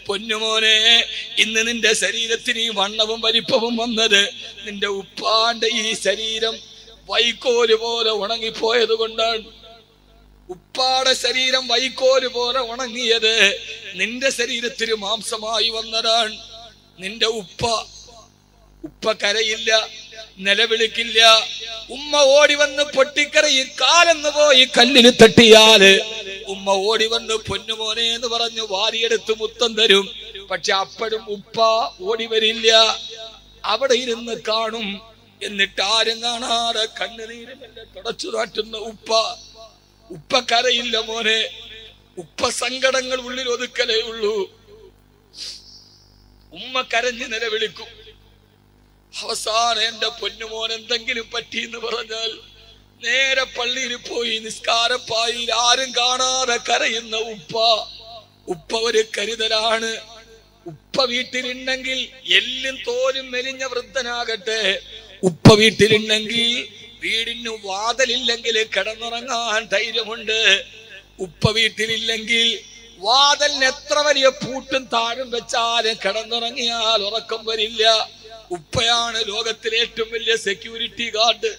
പൊന്നുമോനെ, ഇന്ന് നിന്റെ ശരീരത്തിന് ഈ വണ്ണവും വലിപ്പവും വന്നത് നിന്റെ ഉപ്പാന്റെ ഈ ശരീരം വൈക്കോല് പോലെ ഉണങ്ങിപ്പോയത് കൊണ്ടാണ്. ഉപ്പാടെ ശരീരം വൈക്കോല് പോലെ ഉണങ്ങിയത് നിന്റെ ശരീരത്തിന് മാംസമായി വന്നതാണ്. നിന്റെ ഉപ്പ കരയില്ല, നിലവിളിക്കില്ല. ഉമ്മ ഓടി വന്ന് പൊട്ടിക്കരയും. കാലെന്ന് പോയി കല്ലിൽ തട്ടിയാല് ഉമ്മ ഓടി വന്ന് പൊന്നുമോനെ എന്ന് പറഞ്ഞു വാരിയെടുത്ത് മുത്തം തരും. പക്ഷെ അപ്പോഴും ഉപ്പ ഓടി വരില്ല, അവിടെ ഇരുന്ന് കാണും. എന്നിട്ട് ആരും കാണാതെ കണ്ണുനീരിനെ തുടച്ചു നാട്ടുന്ന ഉപ്പ കരയില്ല മോനെ. ഉപ്പ സങ്കടങ്ങൾ ഉള്ളിൽ ഒതുക്കലേ ഉള്ളൂ. ഉമ്മ കരഞ്ഞ് നിലവിളിക്കും. അവസാനം എന്റെ പൊന്നുമോൻ എന്തെങ്കിലും പറ്റിയെന്ന് പറഞ്ഞാൽ നേരെ പള്ളിയിൽ പോയി നിസ്കാരപ്പായിൽ ആരും കാണാതെ കരയുന്ന ഉപ്പ ഒരു കരുതലാണ്. ഉപ്പ വീട്ടിലുണ്ടെങ്കിൽ എല്ലും തോലും മെലിഞ്ഞ വൃദ്ധനാകട്ടെ, ഉപ്പ വീട്ടിലുണ്ടെങ്കിൽ വീടിന് വാതിലില്ലെങ്കിൽ കിടന്നുറങ്ങാൻ ധൈര്യമുണ്ട്. ഉപ്പ വീട്ടിലില്ലെങ്കിൽ വാതിലിന് എത്ര വലിയ പൂട്ടും താഴും വെച്ചാലും കിടന്നുറങ്ങിയാൽ ഉറക്കം വരില്ല. ഉപ്പയാണ് ലോകത്തിലെ ഏറ്റവും വലിയ സെക്യൂരിറ്റി ഗാർഡ്.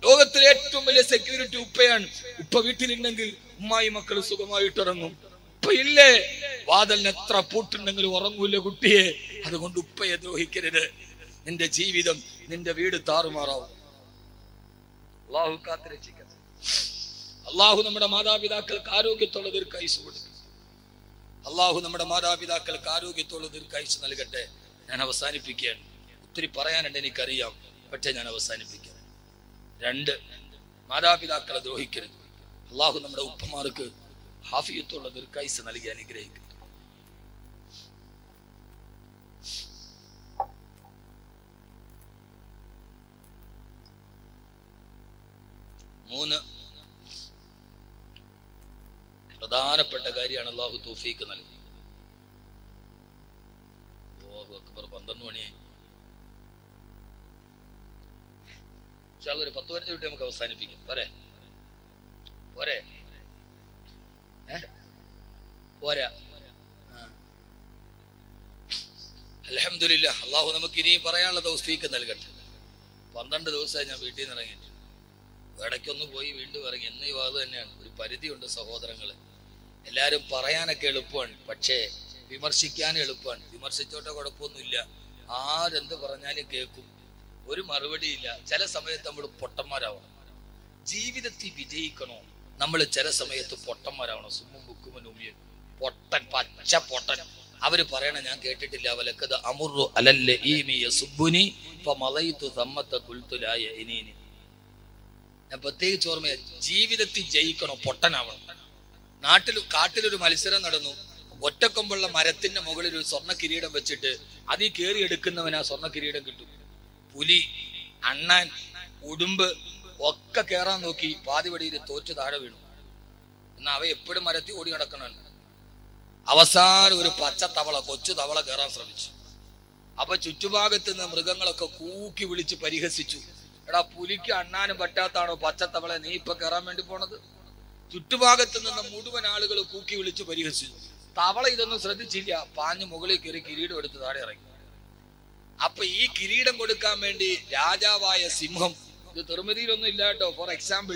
ലോകത്തിലെ ഏറ്റവും വലിയ സെക്യൂരിറ്റി ഉപ്പയാണ്. ഉപ്പ വീട്ടിലുണ്ടെങ്കിൽ ഉമ്മായി മക്കൾ സുഖമായിട്ട് ഉറങ്ങും. ഉപ്പ ഇല്ലേ, വാതിലിന് എത്ര പൂട്ടുണ്ടെങ്കിലും ഉറങ്ങൂല കുട്ടിയെ. അതുകൊണ്ട് ഉപ്പയെ ദ്രോഹിക്കരുത്. നിന്റെ ജീവിതം, നിന്റെ വീട് താറുമാറാവും. അള്ളാഹു കാത്തുരക്ഷിക്കട്ടെ. അള്ളാഹു നമ്മുടെ മാതാപിതാക്കൾക്ക് ആരോഗ്യത്തോടെ ദീർഘായുസ്സ് കൊടുക്കും. അള്ളാഹു നമ്മുടെ മാതാപിതാക്കൾക്ക് ആരോഗ്യത്തോടെ ദീർഘായുസ്സ് നൽകട്ടെ. ഞാൻ അവസാനിപ്പിക്കുകയാണ്. ഒത്തിരി പറയാനുണ്ട് എനിക്കറിയാം, പക്ഷെ ഞാൻ അവസാനിപ്പിക്കാം. 2, മാതാപിതാക്കളെ ദ്രോഹിക്കരുത്. അള്ളാഹു നമ്മുടെ ഉപ്പമാർക്ക് ഹാഫിയത്തുള്ള ദീർഘായുസ്സ് നൽകി അനുഗ്രഹിക്കട്ടെ. 3 പ്രധാനപ്പെട്ട കാര്യമാണ് അള്ളാഹു തൗഫീഖ് നൽകി. 12 മണിയായി. ഒരു 10 മിനിറ്റ് വിട്ട് നമുക്ക് അവസാനിപ്പിക്കാം. പോരെ? പോരാ? അൽഹംദുലില്ലാഹ്, അള്ളാഹു നമുക്ക് ഇനിയും പറയാനുള്ള തൗഫീഖ് നൽകട്ടെ. 12 ദിവസമായി ഞാൻ വീട്ടിൽ നിന്ന് ഇറങ്ങിയിട്ട്. ഇടയ്ക്കൊന്ന് പോയി വീണ്ടും ഇറങ്ങി. എന്ന് ഈ വാദം തന്നെയാണ്. ഒരു പരിധിയുണ്ട് സഹോദരങ്ങളെ. എല്ലാരും പറയാനൊക്കെ എളുപ്പമാണ്, പക്ഷേ വിമർശിക്കാൻ എളുപ്പമാണ്. വിമർശിച്ചോട്ടെ, കുഴപ്പമൊന്നുമില്ല. ആരെന്ത് പറഞ്ഞാലും കേൾക്കും, ഒരു മറുപടിയില്ല. ചില സമയത്ത് നമ്മൾ പൊട്ടന്മാരാവണം. ജീവിതത്തിൽ വിജയിക്കണോ, നമ്മൾ ചില സമയത്ത് പൊട്ടന്മാരാവണം. സുമ്മും ബുക്കുമൻ ഉമിയൻ, പൊട്ടൻ, പച്ച പൊട്ടൻ. അവര് പറയണ ഞാൻ കേട്ടിട്ടില്ല. അവലക്കത് അമുറു അലല്ല ഈമിയ സുബ്ബുനി ഫമളൈതു സമ്മത ഖുൽതുലായ ഇനീനി. ഞാൻ പ്രത്യേകിച്ച് ഓർമ്മ, ജീവിതത്തിൽ ജയിക്കണോ, പൊട്ടനാവണം. കാട്ടിലൊരു മത്സരം നടന്നു. ഒറ്റക്കൊമ്പുള്ള മരത്തിന്റെ മുകളിൽ ഒരു സ്വർണ്ണ കിരീടം വെച്ചിട്ട് അതിൽ കയറി എടുക്കുന്നവന് ആ സ്വർണ്ണ കിരീടം കിട്ടും. പുലി, അണ്ണാൻ, ഉടുമ്പ് ഒക്കെ കയറാൻ നോക്കി. പാതിവടിയിൽ തോറ്റ് താഴെ വീണു. എന്നാ അവ എപ്പോഴും മരത്തിൽ ഓടി നടക്കണം. അവസാനം ഒരു പച്ച തവള, കൊച്ചു തവള കയറാൻ ശ്രമിച്ചു. അപ്പൊ ചുറ്റുഭാഗത്ത് നിന്ന് മൃഗങ്ങളൊക്കെ കൂക്കി വിളിച്ച് പരിഹസിച്ചു. എടാ, പുലിക്ക് അണ്ണാനും പറ്റാത്താണോ പച്ചത്തവളെ നീ ഇപ്പൊ കയറാൻ വേണ്ടി പോണത്? ചുറ്റുഭാഗത്ത് നിന്ന് മുഴുവൻ ആളുകൾ കൂക്കി വിളിച്ച് പരിഹസിച്ചു. തവള ഇതൊന്നും ശ്രദ്ധിച്ചില്ല. പാഞ്ഞു മുകളിൽ കയറി കിരീടം എടുത്ത് താഴെ ഇറങ്ങി. അപ്പൊ ഈ കിരീടം കൊടുക്കാൻ വേണ്ടി രാജാവായ സിംഹം, ഇത് തെറുമതിയിലൊന്നും ഇല്ല കേട്ടോ, ഫോർ എക്സാമ്പിൾ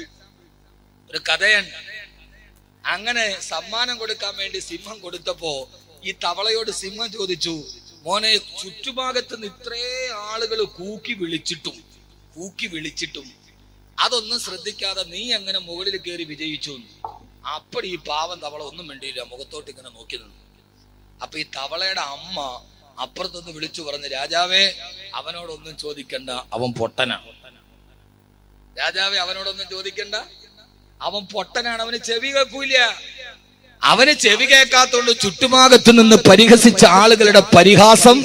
ഒരു കഥയാണ്. അങ്ങനെ സമ്മാനം കൊടുക്കാൻ വേണ്ടി സിംഹം കൊടുത്തപ്പോ ഈ തവളയോട് സിംഹം ചോദിച്ചു, മോനെ, ചുറ്റുഭാഗത്ത് നിന്ന് ഇത്രേ ആളുകൾ കൂക്കി വിളിച്ചിട്ടും അതൊന്നും ശ്രദ്ധിക്കാതെ നീ അങ്ങനെ മുകളിൽ കയറി വിജയിച്ചു. അപ്പോൾ ഈ പാവം തവള ഒന്നും വേണ്ടിയില്ല, മുഖത്തോട്ട് ഇങ്ങനെ നോക്കി നിന്നു. അപ്പൊ ഈ തവളയുടെ അമ്മ അപ്പുറത്തൊന്ന് വിളിച്ചു പറഞ്ഞു, രാജാവേ, അവനോടൊന്നും ചോദിക്കണ്ട, അവൻ പൊട്ടനാണ്. രാജാവേ, അവനോടൊന്നും ചോദിക്കണ്ട, അവൻ പൊട്ടനാണ്, അവന് ചെവി കേൾക്കൂല. അവന് ചെവി കേൾക്കാത്തോണ്ട് ചുറ്റുഭാഗത്ത് നിന്ന് പരിഹസിച്ച ആളുകളുടെ പരിഹാസം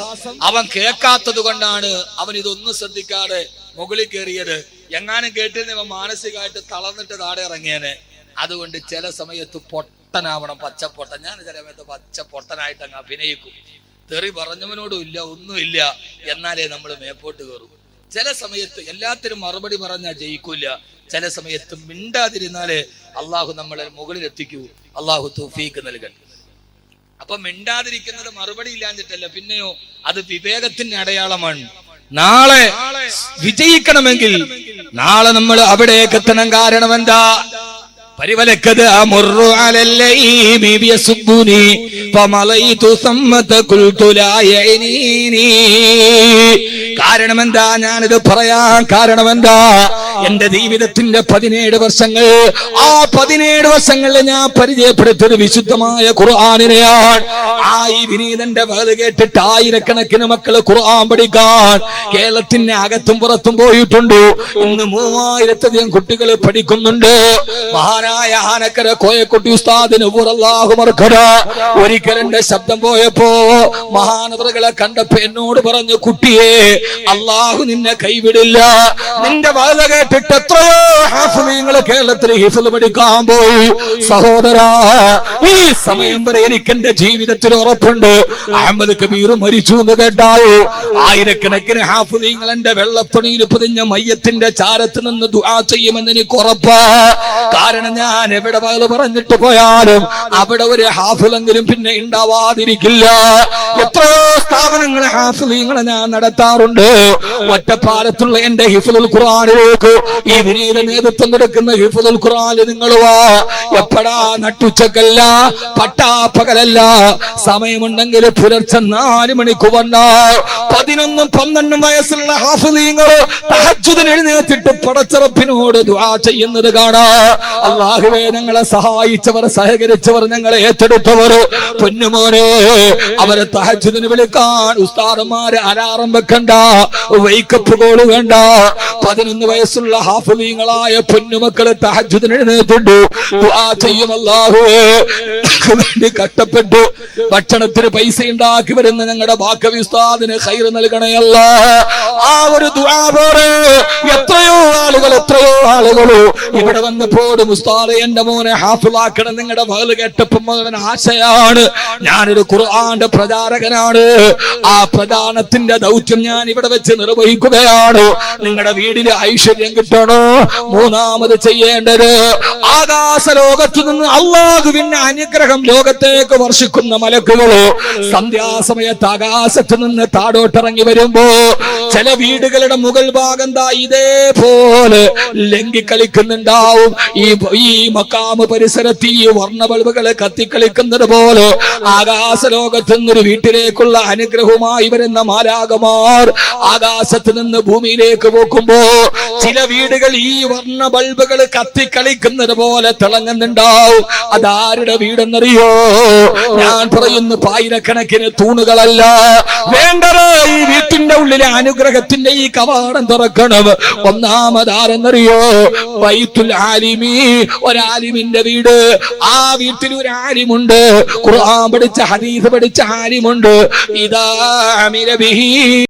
അവൻ കേൾക്കാത്തത് കൊണ്ടാണ് അവൻ ഇതൊന്നും ശ്രദ്ധിക്കാതെ മുകളിൽ കയറിയത്. എങ്ങാനും കേട്ടിരുന്ന അവൻ മാനസികമായിട്ട് തളർന്നിട്ട് താഴെ ഇറങ്ങിയേനെ. അതുകൊണ്ട് ചില സമയത്ത് പൊട്ടനാവണം, പച്ചപ്പൊട്ടൻ. ഞാൻ ചില സമയത്ത് പച്ചപ്പൊട്ടനായിട്ട് അങ്ങ് അഭിനയിക്കും. തെറി പറഞ്ഞവനോടും ഇല്ല, ഒന്നുമില്ല, എന്നാലേ നമ്മൾ മേപ്പോട്ട് കയറും. ചില സമയത്ത് എല്ലാത്തിനും മറുപടി പറഞ്ഞാൽ ജയിക്കൂല. ചില സമയത്ത് മിണ്ടാതിരുന്നാലേ അള്ളാഹു നമ്മളെ മുകളിലെത്തിക്കൂ. അള്ളാഹു തൗഫീഖ് നൽകട്ടെ. അപ്പൊ മിണ്ടാതിരിക്കുന്നത് മറുപടി ഇല്ലാഞ്ഞിട്ടല്ല, പിന്നെയോ അത് വിവേകത്തിന്റെ അടയാളമാണ്. നാളെ വിജയിക്കണമെങ്കിൽ നാളെ നമ്മൾ അവിടേക്ക് എത്തണം. കാരണം എന്താ? പരിവലക്കത് അമുറു അലല്ലൈമി ബിയസുബ്ബുനി ഫമലൈതു സമ്മത ഖുൽതു ലാ യഅനീനി. കാരണം എന്താ ഞാനിത് പറയാൻ കാരണം എന്താ? എന്റെ ജീവിതത്തിന്റെ 17 വർഷങ്ങൾ, ആ 17 വർഷങ്ങളിൽ ഞാൻ പരിചയപ്പെടുത്തിയത് വിശുദ്ധമായ ഖുർആനിനെയാണ്. ആ ഈ വിനീതന്റെ വേദ കേട്ടിട്ട് ആയിരക്കണക്കിന് മക്കള് ഖുർആൻ പഠിക്കാൻ കേരളത്തിന്റെ അകത്തും പുറത്തും പോയിട്ടുണ്ട്. ഇന്ന് 3000-ലധികം കുട്ടികൾ പഠിക്കുന്നുണ്ട്. മഹാനായ ആനക്കര കോയക്കുട്ടി ഉസ്താദിന് ഒരിക്കൽ എന്റെ ശബ്ദം പോയപ്പോ മഹാനവറുകളെ കണ്ടപ്പോ എന്നോട് പറഞ്ഞു, കുട്ടിയെ അള്ളാഹു നിന്നെ കൈവിടില്ല. നിന്റെ വാദ കേട്ടിട്ട് എത്രയോ ഹാഫിളീങ്ങള് കേരളത്തിൽ ഹിഫ്ള് പഠിക്കാൻ പോയി. സഹോദരാ, ഈ സമയം വരെ എനിക്ക് എന്റെ ജീവിതത്തിൽ ഉറപ്പുണ്ട്, അഹമ്മദ് കബീർ മരിച്ചു എന്ന് കേട്ടായോ ആയിരക്കണക്കിന് ഹാഫിളീങ്ങൾ എന്റെ വെള്ളത്തുണിയിൽ പൊതിഞ്ഞ മയ്യത്തിന്റെ ചാരത്ത് നിന്ന് ദുആ ചെയ്യുമെന്ന് എനിക്ക് ഉറപ്പാ. കാരണം ഞാൻ എവിടെ വാദ പറഞ്ഞിട്ട് പോയാലും അവിടെ ഒരു ഹാഫിളെങ്കിലും പിന്നെ ഉണ്ടാവാതിരിക്കില്ല. എത്രയോ സ്ഥാപനങ്ങളെ ഹാഫിളീങ്ങളെ ഞാൻ നടത്താറുണ്ട്. ഒറ്റപ്പാലത്തുള്ള എന്റെ ഹിഫ്ളുൽ ഖുർആനിലേക്ക് ഈ വിനീത നേതൃത്വം കൊടുക്കുന്ന ഹിഫ്ളുൽ ഖുർആനിൽ നിങ്ങൾ വാ. എപ്പോഴാ? നട്ടുച്ചക്കല്ല, പട്ടാപ്പകലല്ല, സമയമുണ്ടെങ്കിൽ പുലർച്ചെ 4 മണിക്ക് വന്നാൽ 11-12 വയസ്സുള്ള ഹാഫിളീങ്ങൾ തഹജ്ജുദിന് എഴുന്നേറ്റിട്ട് പടച്ചറപ്പിനോട് ദുആ ചെയ്യുന്നത് കാണാം. അല്ലാഹുവേ, ഞങ്ങളെ സഹായിച്ചവർ, സഹകരിച്ചവർ, ഞങ്ങളെ ഏറ്റെടുത്തവർ, പൊന്നുമോനെ, അവരെ തഹജ്ജുദിന് വിളിക്കാൻ ഉസ്താദന്മാരെ അലാറം വെക്കണ്ട, വൈക്കപ്പ് കോള് വേണ്ട. 11 വയസ്സുള്ള ഹാഫിളീങ്ങളായ പൊന്നുമക്കളെ തഹജ്ജുദിന് എഴുന്നേറ്റുണ്ട് ദുആ ചെയ്യും. അല്ലാഹുവേ, വേണ്ടി കഷ്ടപ്പെട്ടു ഭക്ഷണത്തിന് പൈസ ഉണ്ടാക്കി വരുന്ന ഞങ്ങളുടെ ബാക്കവി ഉസ്താദിന് ഖൈർ നൽകണയല്ല. ആ ഒരു ദുആ പോലെ എത്രയോ ആളുകൾ ഇവിടെ വന്നപ്പോഴും ഉസ്താദെ എന്റെ മോനെ ഹാഫിളാക്കണം, നിങ്ങളുടെ മകള് കേട്ടപ്പം അവൻ ആശയാണ്. ഞാനൊരു ഖുർആന്റെ പ്രചാരകനാണ്. ആ പ്രധാനത്തിന്റെ ദൗത്യം ഞാൻ ഇവിടെ വെച്ച് നിർവഹിക്കുകയാണ്. നിങ്ങളുടെ വീടിന് ഐശ്വര്യം കിട്ടണോ? മൂന്നാമത് ചെയ്യേണ്ടത്, ആകാശ ലോകത്തു നിന്ന് അല്ലാഹുവിന്റെ അനുഗ്രഹം ലോകത്തേക്ക് വർഷിക്കുന്ന മലക്കുകളോ സന്ധ്യാസമയത്ത് ആകാശത്ത് നിന്ന് താഴോട്ടിറങ്ങി വരുമ്പോ ചില വീടുകളുടെ മുകൾ ഭാഗം ഇതേപോലെ ലംഘിക്കളിക്കുന്നുണ്ടാവും. ഈ മക്കാമ് പരിസരത്ത് ഈ വർണ്ണ ബൾബുകളെ കത്തിക്കളിക്കുന്നത് പോലെ ആകാശ ലോകത്ത് നിന്നൊരു വീട്ടിലേക്കുള്ള അനുഗ്രഹവുമായി വരുന്ന മാലാകമാർ ആകാശത്ത് നിന്ന് ഭൂമിയിലേക്ക് പോക്കുമ്പോ ചില വീടുകൾ ഈ വർണ്ണ ബൾബുകൾ കത്തിക്കളിക്കുന്നത് പോലെ തിളങ്ങുന്നുണ്ടാവും. അതാരുടെ വീടെന്നറിയോ? ഞാൻ പറയുന്നു, ആയിരക്കണക്കിന് തൂണുകളല്ല വേണ്ടത്. ഈ വീട്ടിന്റെ ഉള്ളിലെ അനുഗ്രഹത്തിന്റെ ഈ കവാടം തുറക്കണം. ഒന്നാമതാരെന്നറിയോ? ബൈത്തുൽ ആലിമി, ഒരാലിമിന്റെ വീട്. ആ വീട്ടിൽ ഒരു ആലിമുണ്ട്, ഖുർആൻ പഠിച്ച ഹദീസ് പഠിച്ച ആലിമുണ്ട്. ഇദാ അമില ബിഹി